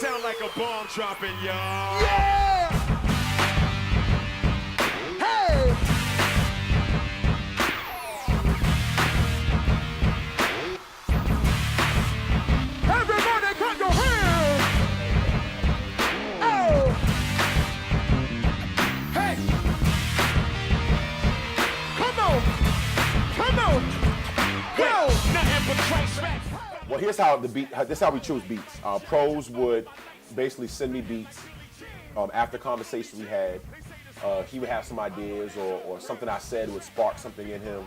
sound like a bomb dropping, y'all. Yeah! Hey! Everybody clap your hands! Oh! Hey! Come on! Come on! Go! Nothing but trace rap. Well, here's how this is how we choose beats. Pros would basically send me beats after conversation we had. He would have some ideas or something I said would spark something in him.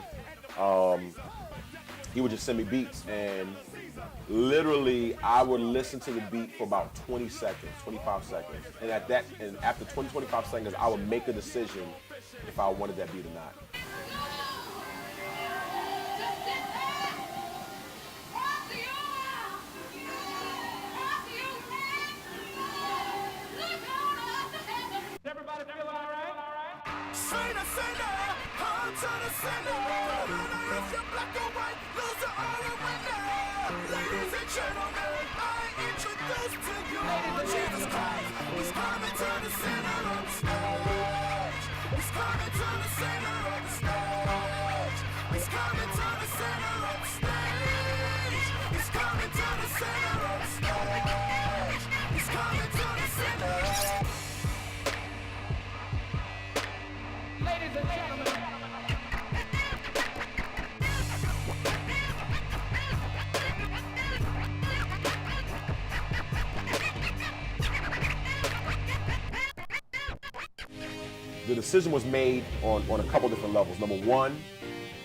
He would just send me beats, and literally I would listen to the beat for about 20 seconds, 25 seconds. And after 20, 25 seconds, I would make a decision if I wanted that beat or not. Everybody feeling all right? Sinner, hard to the sinner. No matter if you're black or white, loser or a winner. Ladies and gentlemen, I introduce to you Jesus Christ. He's coming to the center of the stage. He's coming to the center of the stage. He's coming to the center of the stage. He's coming to the center of the stage. He's coming to the center. Ladies and gentlemen. The decision was made on a couple different levels. Number one,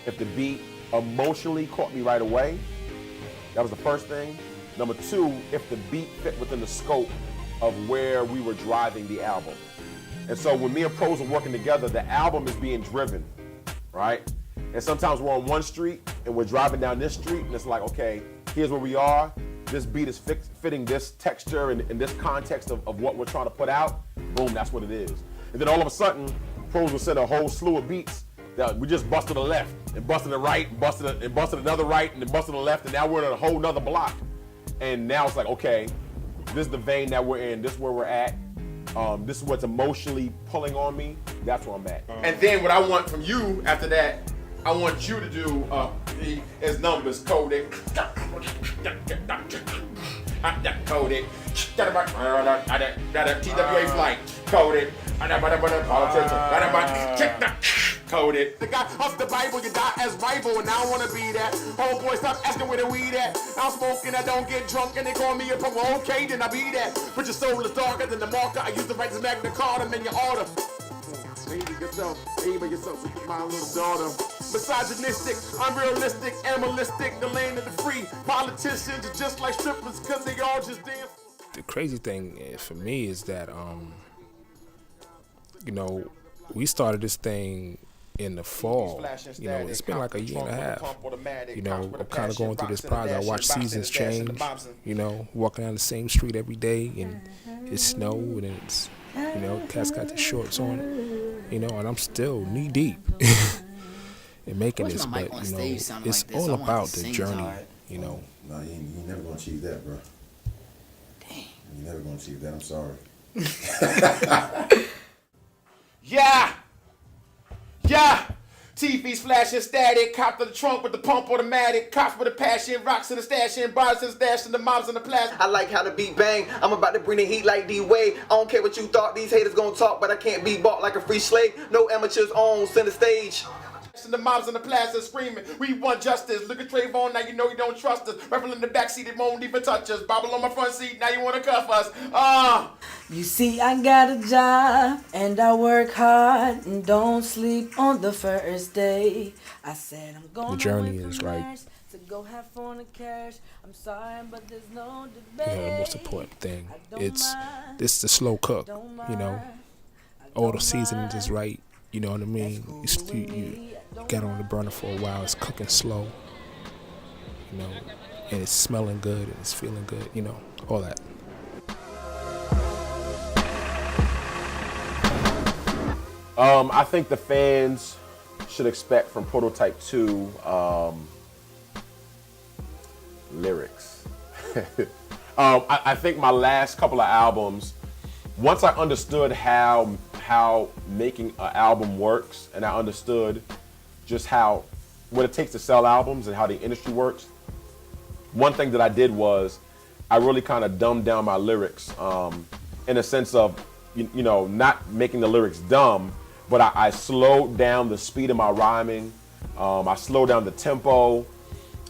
if the beat emotionally caught me right away, that was the first thing. Number two, if the beat fit within the scope of where we were driving the album. And so when me and Pros are working together, the album is being driven, right? And sometimes we're on one street and we're driving down this street and it's like, okay, here's where we are. This beat is fitting this texture and this context of what we're trying to put out. Boom, that's what it is. And then all of a sudden, Pros will send a whole slew of beats that we just busted a left and busted a right and busted another right and then busted a left, and now we're in a whole nother block. And now it's like, okay, this is the vein that we're in, this is where we're at. This is what's emotionally pulling on me. That's where I'm at. And then what I want from you after that, I want you to do his numbers coded. Coded. TWA flight. Coded. Coded. The guy off the Bible, you die as rival, and I don't wanna be that. Homeboy, stop asking where the weed at. I'm smoking, I don't get drunk, and they call me a pro. Okay, then I be that. But your soul is darker than the marker. I used to write this Magna Carta, and then you order. Aim at yourself, my little daughter. Misogynistic, unrealistic, animalistic, the land of the free. Politicians are just like strippers, cause they all just dance. The crazy thing for me is that, you know, we started this thing in the fall. You know, it's been like a year and a half. You know, I'm kind of going through this process. I watch seasons change, you know, walking down the same street every day, and it's snow, and it's, you know, cats got the shorts on, you know, and I'm still knee deep in making this, but, you know, it's all about the journey, you know. No, you ain't never gonna achieve that, bro. Dang. You're never gonna achieve that, I'm sorry. Yeah! TV's flashing static, cop to the trunk with the pump automatic, cops with a passion, rocks in the stash, and bars in the stash, and the mobs in the plastic. I like how the beat bang. I'm about to bring the heat like D-Wade. I don't care what you thought, these haters gon' talk, but I can't be bought like a free slave. No amateurs on center stage. And the mobs in the plaza screaming, we want justice. Look at Trayvon, now you know you don't trust us. Rebel in the backseat, it won't even touch us. Bobble on my front seat, now you wanna cuff us. You see, I got a job and I work hard and don't sleep on the first day. I said I'm going The journey is right. to go have fun and cash. I'm sorry, but there's no You debate. know, the most important thing. It's the slow cook, you know. All the seasoning is right, you know what I mean? You got on the burner for a while, it's cooking slow, you know, and it's smelling good and it's feeling good, you know, all that. I think the fans should expect from Prototype 2 lyrics. I think my last couple of albums, once I understood how making an album works, and I understood just what it takes to sell albums and how the industry works, one thing that I did was I really kind of dumbed down my lyrics in a sense of, you know, not making the lyrics dumb, but I slowed down the speed of my rhyming. I slowed down the tempo.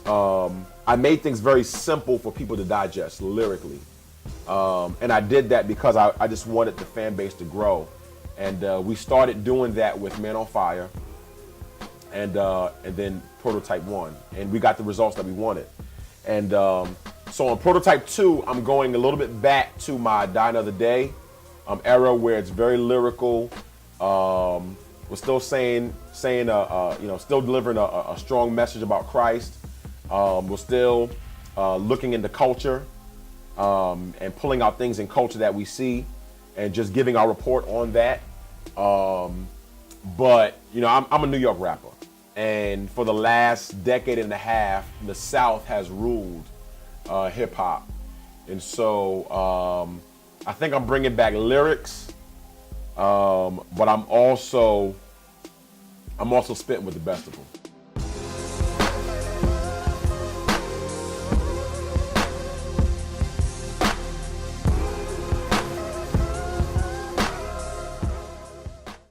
I made things very simple for people to digest lyrically. And I did that because I just wanted the fan base to grow. And we started doing that with Man on Fire and then Prototype 1. And we got the results that we wanted. And so on Prototype 2, I'm going a little bit back to my Die Another Day era where it's very lyrical. We're still saying you know, still delivering a strong message about Christ. We're still looking into culture and pulling out things in culture that we see and just giving our report on that. But, you know, I'm a New York rapper. And for the last decade and a half, the South has ruled hip hop. And so I think I'm bringing back lyrics, but I'm also spitting with the best of them.